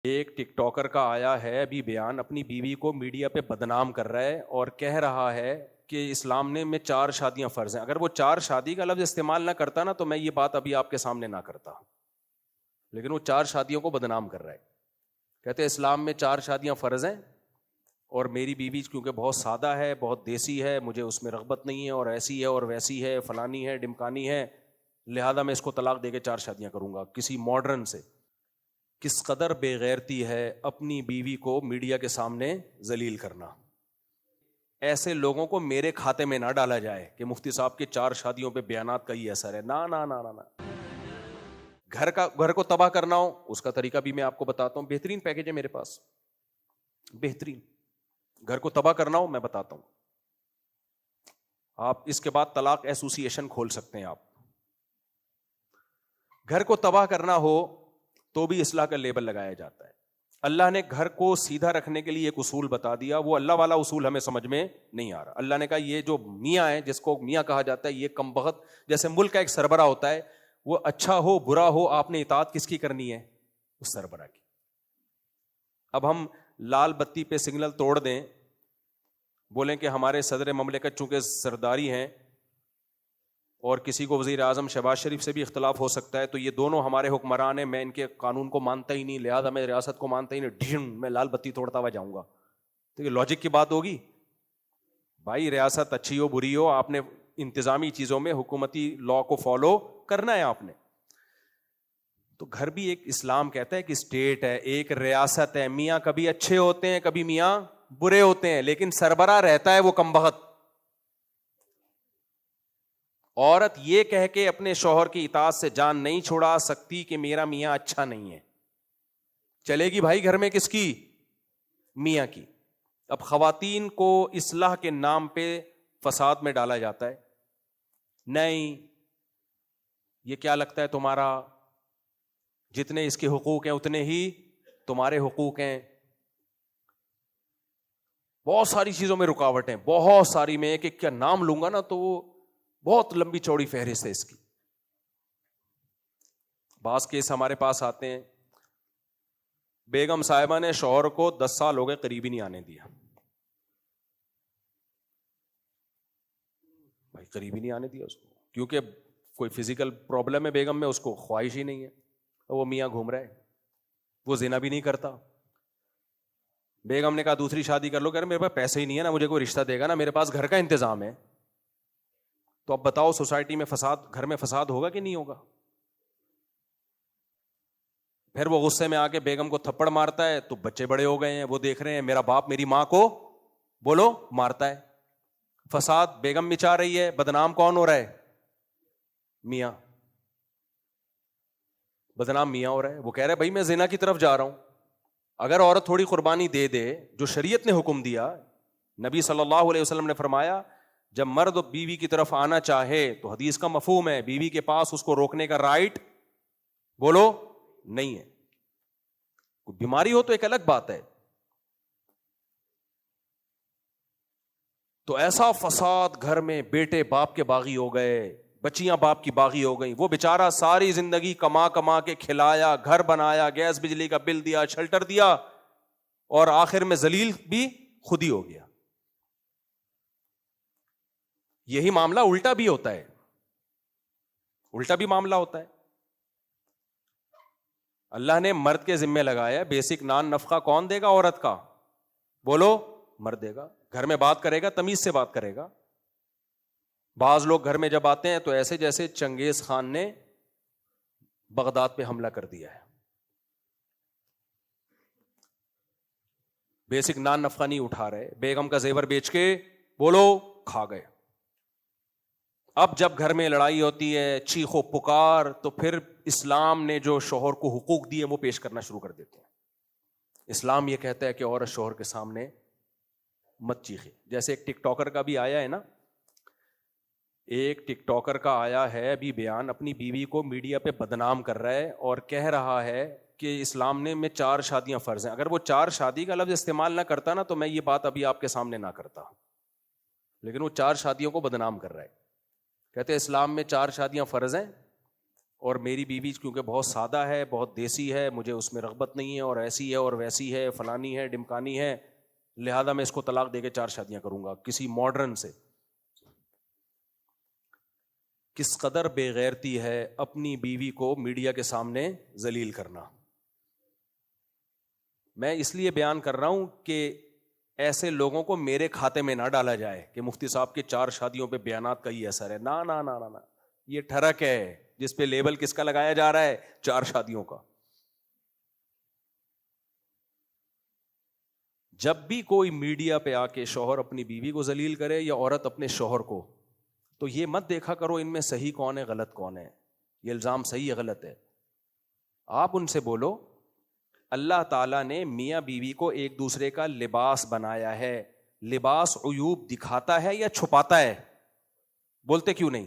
ایک ٹک ٹاکر کا آیا ہے ابھی بیان، اپنی بیوی کو میڈیا پہ بدنام کر رہا ہے اور کہہ رہا ہے کہ اسلام میں 4 شادیاں فرض ہیں. اگر وہ 4 شادی کا لفظ استعمال نہ کرتا نا تو میں یہ بات ابھی آپ کے سامنے نہ کرتا، لیکن وہ 4 شادیوں کو بدنام کر رہا ہے. کہتے ہیں اسلام میں 4 شادیاں فرض ہیں اور میری بیوی کیونکہ بہت سادہ ہے، بہت دیسی ہے، مجھے اس میں رغبت نہیں ہے، اور ایسی ہے اور ویسی ہے، فلانی ہے، ڈمکانی ہے، لہذا میں اس کو طلاق دے کے 4 شادیاں کروں گا. کسی ماڈرن سے. کس قدر بے غیرتی ہے اپنی بیوی کو میڈیا کے سامنے ذلیل کرنا. ایسے لوگوں کو میرے کھاتے میں نہ ڈالا جائے کہ مفتی صاحب کے 4 شادیوں پہ بیانات کا ہی اثر ہے. نہ نہ نہ نہ نہ. گھر کو تباہ کرنا ہو اس کا طریقہ بھی میں آپ کو بتاتا ہوں. بہترین پیکیج ہے میرے پاس، بہترین. گھر کو تباہ کرنا ہو میں بتاتا ہوں. آپ اس کے بعد طلاق ایسوسی ایشن کھول سکتے ہیں. آپ گھر کو تباہ کرنا ہو تو بھی اصلاح کا لیبل لگایا جاتا ہے. اللہ نے گھر کو سیدھا رکھنے کے لیے ایک اصول بتا دیا، وہ اللہ والا اصول ہمیں سمجھ میں نہیں آ رہا. اللہ نے کہا یہ جو میاں ہے، جس کو میاں کہا جاتا ہے، یہ کم بخت، جیسے ملک کا ایک سربراہ ہوتا ہے، وہ اچھا ہو برا ہو آپ نے اطاعت کس کی کرنی ہے؟ اس سربراہ کی. اب ہم لال بتی پہ سگنل توڑ دیں، بولیں کہ ہمارے صدر مملکت چونکہ سرداری ہیں اور کسی کو وزیر اعظم شہباز شریف سے بھی اختلاف ہو سکتا ہے، تو یہ دونوں ہمارے حکمران ہیں، میں ان کے قانون کو مانتا ہی نہیں، لہذا میں ریاست کو مانتا ہی نہیں، میں لال بتی توڑتا ہوا جاؤں گا. تو یہ لاجک کی بات ہوگی؟ بھائی ریاست اچھی ہو بری ہو، آپ نے انتظامی چیزوں میں حکومتی لا کو فالو کرنا ہے آپ نے. تو گھر بھی ایک اسلام کہتا ہے کہ اسٹیٹ ہے، ایک ریاست ہے. میاں کبھی اچھے ہوتے ہیں کبھی میاں برے ہوتے ہیں، لیکن سربراہ رہتا ہے وہ کم بخت. عورت یہ کہہ کے اپنے شوہر کی اطاعت سے جان نہیں چھڑا سکتی کہ میرا میاں اچھا نہیں ہے. چلے گی بھائی گھر میں کس کی؟ میاں کی. اب خواتین کو اصلاح کے نام پہ فساد میں ڈالا جاتا ہے. نہیں، یہ کیا لگتا ہے تمہارا، جتنے اس کے حقوق ہیں اتنے ہی تمہارے حقوق ہیں. بہت ساری چیزوں میں رکاوٹیں، بہت ساری. میں ایک ایک کا نام لوں گا نا تو وہ بہت لمبی چوڑی فہرست ہے اس کی. بعض کیس ہمارے پاس آتے ہیں، بیگم صاحبہ نے شوہر کو 10 سال ہو گئے قریب ہی نہیں آنے دیا. بھائی قریب ہی نہیں آنے دیا اس کو، کیونکہ کوئی فزیکل پرابلم ہے بیگم میں، اس کو خواہش ہی نہیں ہے. وہ میاں گھوم رہا ہے، وہ زنا بھی نہیں کرتا. بیگم نے کہا دوسری شادی کر لو، کہہ رہے میرے پاس پیسے ہی نہیں ہے نا، مجھے کوئی رشتہ دے گا نا، میرے پاس گھر کا انتظام ہے. تو اب بتاؤ سوسائٹی میں فساد، گھر میں فساد ہوگا کہ نہیں ہوگا؟ پھر وہ غصے میں آ کے بیگم کو تھپڑ مارتا ہے تو بچے بڑے ہو گئے ہیں، وہ دیکھ رہے ہیں میرا باپ میری ماں کو بولو مارتا ہے. فساد بیگم مچا رہی ہے، بدنام کون ہو رہا ہے؟ میاں. بدنام میاں ہو رہا ہے. وہ کہہ رہے بھائی میں زنا کی طرف جا رہا ہوں. اگر عورت تھوڑی قربانی دے دے جو شریعت نے حکم دیا، نبی صلی اللہ علیہ وسلم نے فرمایا جب مرد بیوی کی طرف آنا چاہے تو حدیث کا مفہوم ہے بیوی کے پاس اس کو روکنے کا رائٹ بولو نہیں ہے. کوئی بیماری ہو تو ایک الگ بات ہے. تو ایسا فساد گھر میں، بیٹے باپ کے باغی ہو گئے، بچیاں باپ کی باغی ہو گئیں. وہ بیچارہ ساری زندگی کما کما کے کھلایا، گھر بنایا، گیس بجلی کا بل دیا، شیلٹر دیا، اور آخر میں ذلیل بھی خود ہی ہو گیا. یہی معاملہ الٹا بھی ہوتا ہے، الٹا بھی معاملہ ہوتا ہے. اللہ نے مرد کے ذمے لگایا بیسک نان نفقہ کون دے گا؟ عورت کا بولو مرد دے گا. گھر میں بات کرے گا تمیز سے بات کرے گا. بعض لوگ گھر میں جب آتے ہیں تو ایسے جیسے چنگیز خان نے بغداد پہ حملہ کر دیا ہے. بیسک نان نفقہ نہیں اٹھا رہے، بیگم کا زیور بیچ کے بولو کھا گئے. اب جب گھر میں لڑائی ہوتی ہے، چیخ و پکار، تو پھر اسلام نے جو شوہر کو حقوق دیے وہ پیش کرنا شروع کر دیتے ہیں. اسلام یہ کہتا ہے کہ عورت شوہر کے سامنے مت چیخے. جیسے ایک ٹک ٹاکر کا بھی آیا ہے نا، ایک ٹک ٹاکر کا آیا ہے ابھی بیان، اپنی بیوی کو میڈیا پہ بدنام کر رہا ہے اور کہہ رہا ہے کہ اسلام میں 4 شادیاں فرض ہیں. اگر وہ 4 شادی کا لفظ استعمال نہ کرتا نا تو میں یہ بات ابھی آپ کے سامنے نہ کرتا، لیکن وہ 4 شادیوں کو بدنام کر رہا ہے. کہتے ہیں اسلام میں 4 شادیاں فرض ہیں اور میری بیوی کیونکہ بہت سادہ ہے, بہت دیسی ہے, مجھے اس میں رغبت نہیں ہے, اور ایسی ہے اور ویسی ہے, فلانی ہے, ڈمکانی ہے, لہذا میں اس کو طلاق دے کے 4 شادیاں کروں گا. کسی ماڈرن سے. کس قدر بے غیرتی ہے اپنی بیوی کو میڈیا کے سامنے ذلیل کرنا. میں اس لیے بیان کر رہا ہوں کہ ایسے لوگوں کو میرے کھاتے میں نہ ڈالا جائے کہ مفتی صاحب کے 4 شادیوں پہ بیانات کا ہی اثر ہے. نا نا نا نا نا, یہ ٹھرک ہے جس پہ لیبل کس کا لگایا جا رہا ہے, 4 شادیوں کا. جب بھی کوئی میڈیا پہ آ کے شوہر اپنی بیوی کو ذلیل کرے یا عورت اپنے شوہر کو, تو یہ مت دیکھا کرو ان میں صحیح کون ہے غلط کون ہے, یہ الزام صحیح ہے غلط ہے. آپ ان سے بولو اللہ تعالیٰ نے میاں بیوی کو ایک دوسرے کا لباس بنایا ہے, لباس عیوب دکھاتا ہے یا چھپاتا ہے؟ بولتے کیوں نہیں؟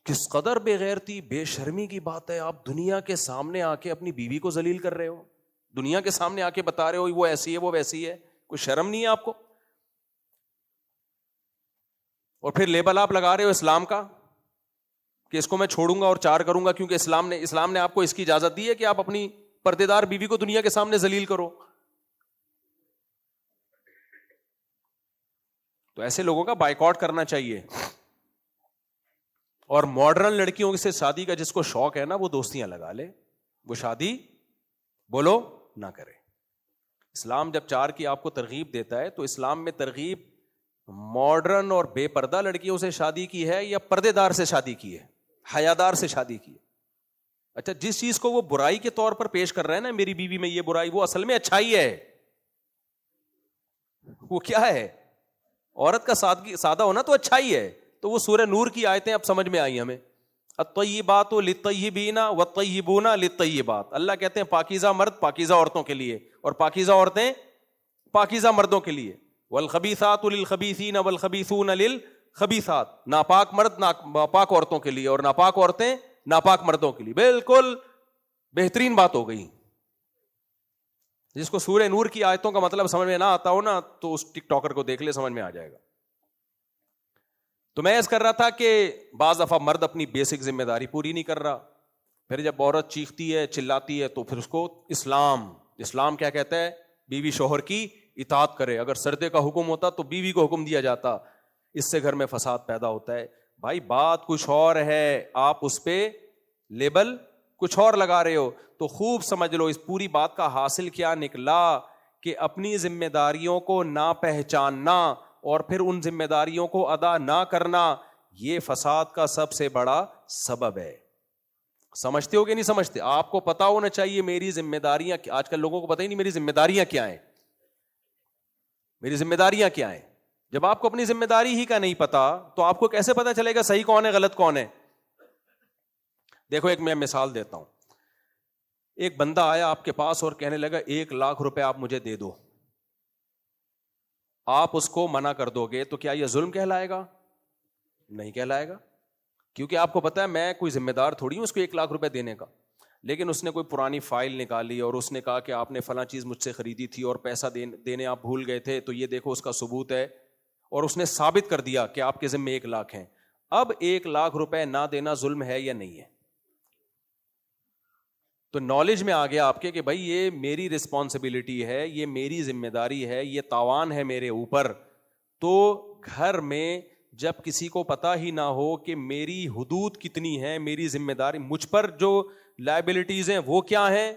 کس قدر بے غیرتی بے شرمی کی بات ہے. آپ دنیا کے سامنے آ کے اپنی بیوی کو ذلیل کر رہے ہو, دنیا کے سامنے آ کے بتا رہے ہو وہ ایسی ہے وہ ویسی ہے. کوئی شرم نہیں ہے آپ کو؟ اور پھر لیبل آپ لگا رہے ہو اسلام کا کہ اس کو میں چھوڑوں گا اور 4 کروں گا کیونکہ اسلام نے آپ کو اس کی اجازت دی ہے کہ آپ اپنی پردے دار بیوی کو دنیا کے سامنے ذلیل کرو. تو ایسے لوگوں کا بائیکاٹ کرنا چاہیے. اور ماڈرن لڑکیوں سے شادی کا جس کو شوق ہے نا, وہ دوستیاں لگا لے, وہ شادی بولو نہ کرے. اسلام جب 4 کی آپ کو ترغیب دیتا ہے تو اسلام میں ترغیب ماڈرن اور بے پردہ لڑکیوں سے شادی کی ہے یا پردے دار سے شادی کی ہے, حیادار سے شادی کی ہے؟ اچھا, جس چیز کو وہ برائی کے طور پر پیش کر رہے ہیں نا, میری بیوی میں یہ برائی, وہ اصل میں اچھائی ہے. وہ کیا ہے؟ عورت کا سادہ ہونا تو اچھائی ہے. تو وہ سورہ نور کی آیتیں اب سمجھ میں آئی ہمیں. الطیبات للطیبین والطیبون للطیبات. اللہ کہتے ہیں پاکیزہ مرد پاکیزہ عورتوں کے لیے, اور پاکیزہ عورتیں پاکیزہ مردوں کے لیے. والخبیثات للخبیثین والخبیثون للخبیثات. ناپاک مرد ناپاک عورتوں کے لیے اور ناپاک عورتیں ناپاک مردوں کے لیے. بالکل بہترین بات ہو گئی. جس کو سورہ نور کی آیتوں کا مطلب سمجھ میں نہ آتا ہو نا, تو اس ٹک ٹاکر کو دیکھ لے, سمجھ میں آ جائے گا. تو میں اس کر رہا تھا کہ بعض دفعہ مرد اپنی بیسک ذمہ داری پوری نہیں کر رہا. پھر جب عورت چیختی ہے چلاتی ہے تو پھر اس کو اسلام کیا کہتا ہے؟ بیوی شوہر کی اطاعت کرے. اگر سردے کا حکم ہوتا تو بیوی کو حکم دیا جاتا. اس سے گھر میں فساد پیدا ہوتا ہے. بھائی بات کچھ اور ہے, آپ اس پہ لیبل کچھ اور لگا رہے ہو. تو خوب سمجھ لو اس پوری بات کا حاصل کیا نکلا کہ اپنی ذمہ داریوں کو نہ پہچاننا اور پھر ان ذمہ داریوں کو ادا نہ کرنا, یہ فساد کا سب سے بڑا سبب ہے. سمجھتے ہو کہ نہیں سمجھتے؟ آپ کو پتا ہونا چاہیے میری ذمہ داریاں. آج کل لوگوں کو پتہ ہی نہیں میری ذمہ داریاں کیا ہیں. میری ذمہ داریاں کیا ہیں؟ جب آپ کو اپنی ذمہ داری ہی کا نہیں پتا تو آپ کو کیسے پتا چلے گا صحیح کون ہے غلط کون ہے؟ دیکھو ایک میں مثال دیتا ہوں. ایک بندہ آیا آپ کے پاس اور کہنے لگا 1 لاکھ روپے آپ مجھے دے دو. آپ اس کو منع کر دو گے تو کیا یہ ظلم کہلائے گا؟ نہیں کہلائے گا, کیونکہ آپ کو پتا ہے میں کوئی ذمہ دار تھوڑی ہوں اس کو 1 لاکھ روپے دینے کا. لیکن اس نے کوئی پرانی فائل نکالی اور اس نے کہا کہ آپ نے فلاں چیز مجھ سے خریدی تھی اور پیسہ دینے آپ بھول گئے تھے, تو یہ دیکھو اس کا ثبوت ہے, اور اس نے ثابت کر دیا کہ آپ کے ذمہ 1 لاکھ ہیں. اب 1 لاکھ روپے نہ دینا ظلم ہے یا نہیں ہے؟ تو نالج میں آ گیا آپ کے کہ بھائی یہ میری رسپانسبلٹی ہے, یہ میری ذمہ داری ہے, یہ تاوان ہے میرے اوپر. تو گھر میں جب کسی کو پتا ہی نہ ہو کہ میری حدود کتنی ہیں, میری ذمہ داری, مجھ پر جو لائبلٹیز ہیں وہ کیا ہیں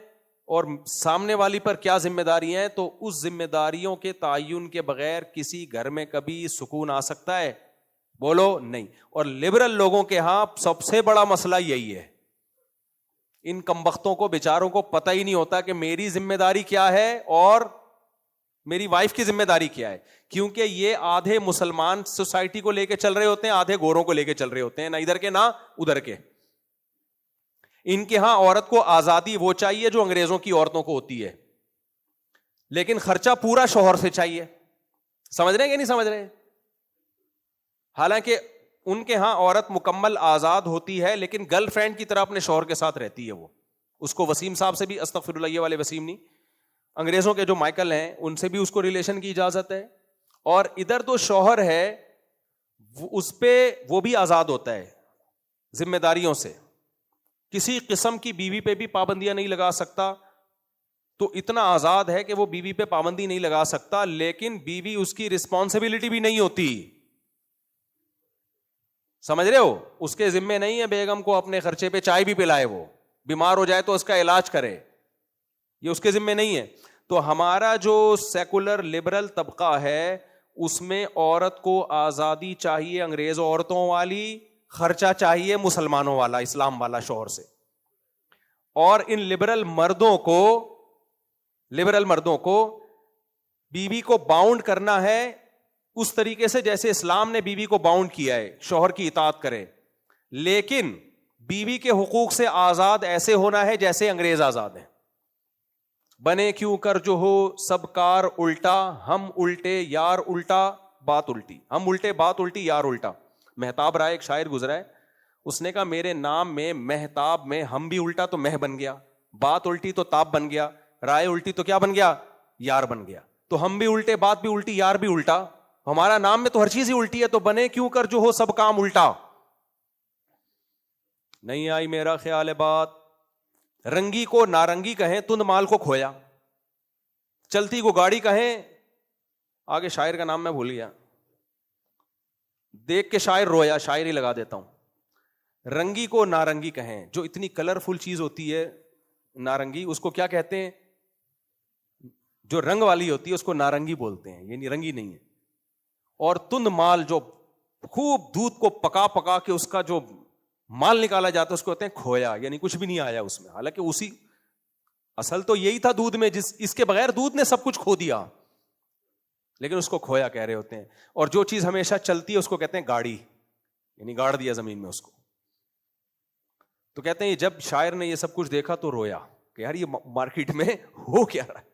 اور سامنے والی پر کیا ذمہ داری ہیں, تو اس ذمہ داریوں کے تعین کے بغیر کسی گھر میں کبھی سکون آ سکتا ہے؟ بولو نہیں. اور لبرل لوگوں کے ہاں سب سے بڑا مسئلہ یہی ہے. ان کمبختوں کو بیچاروں کو پتہ ہی نہیں ہوتا کہ میری ذمہ داری کیا ہے اور میری وائف کی ذمہ داری کیا ہے. کیونکہ یہ آدھے مسلمان سوسائٹی کو لے کے چل رہے ہوتے ہیں, آدھے گوروں کو لے کے چل رہے ہوتے ہیں, نہ ادھر کے نہ ادھر کے. ان کے ہاں عورت کو آزادی وہ چاہیے جو انگریزوں کی عورتوں کو ہوتی ہے, لیکن خرچہ پورا شوہر سے چاہیے. سمجھ رہے ہیں کہ نہیں سمجھ رہے؟ حالانکہ ان کے ہاں عورت مکمل آزاد ہوتی ہے, لیکن گرل فرینڈ کی طرح اپنے شوہر کے ساتھ رہتی ہے. وہ اس کو وسیم صاحب سے بھی, استغفر اللہ, یہ والے وسیم نہیں, انگریزوں کے جو مائیکل ہیں ان سے بھی اس کو ریلیشن کی اجازت ہے. اور ادھر تو شوہر ہے اس پہ وہ بھی آزاد ہوتا ہے. ذمہ داریوں سے. کسی قسم کی بیوی پہ بھی پابندیاں نہیں لگا سکتا, تو اتنا آزاد ہے کہ وہ بیوی پہ پابندی نہیں لگا سکتا, لیکن بیوی اس کی رسپانسبلٹی بھی نہیں ہوتی. سمجھ رہے ہو, اس کے ذمے نہیں ہے بیگم کو اپنے خرچے پہ چائے بھی پلائے, وہ بیمار ہو جائے تو اس کا علاج کرے, یہ اس کے ذمے نہیں ہے. تو ہمارا جو سیکولر لبرل طبقہ ہے اس میں عورت کو آزادی چاہیے انگریز عورتوں والی, خرچہ چاہیے مسلمانوں والا, اسلام والا شوہر سے. اور ان لبرل مردوں کو بیوی کو باؤنڈ کرنا ہے اس طریقے سے جیسے اسلام نے بیوی کو باؤنڈ کیا ہے, شوہر کی اطاعت کرے, لیکن بیوی کے حقوق سے آزاد ایسے ہونا ہے جیسے انگریز آزاد ہیں. بنے کیوں کر جو ہو سب کار الٹا, ہم الٹے یار الٹا بات الٹی, ہم الٹے بات الٹی یار الٹا. مہتاب رائے ایک شاعر گزرا ہے, اس نے کہا میرے نام میں مہتاب میں ہم بھی الٹا تو مہ بن گیا, بات الٹی تو تاب بن گیا, رائے الٹی تو کیا بن گیا, یار بن گیا. تو ہم بھی الٹے, بات بھی الٹی, یار بھی الٹا, ہمارا نام میں تو ہر چیز ہی الٹی ہے, تو بنے کیوں کر جو ہو سب کام الٹا. نہیں آئی میرا خیال ہے بات. رنگی کو نارنگی کہیں, تند مال کو کھویا. چلتی کو گاڑی کہیں, آگے شاعر کا نام میں بھول گیا, دیکھ کے شاعر رویا, شاعری لگا دیتا ہوں. رنگی کو نارنگی کہیں, جو اتنی کلرفل چیز ہوتی ہے نارنگی, اس کو کیا کہتے ہیں, جو رنگ والی ہوتی ہے اس کو نارنگی بولتے ہیں, یعنی رنگی نہیں ہے. اور تند مال جو خوب دودھ کو پکا پکا کے اس کا جو مال نکالا جاتا ہے اس کو کہتے ہیں کھویا, یعنی کچھ بھی نہیں آیا اس میں, حالانکہ اسی اصل تو یہی تھا دودھ میں, اس کے بغیر دودھ نے سب کچھ کھو دیا, لیکن اس کو کھویا کہہ رہے ہوتے ہیں. اور جو چیز ہمیشہ چلتی ہے اس کو کہتے ہیں گاڑی, یعنی گاڑ دیا زمین میں اس کو. تو کہتے ہیں جب شاعر نے یہ سب کچھ دیکھا تو رویا کہ یار یہ مارکیٹ میں ہو کیا رہا ہے.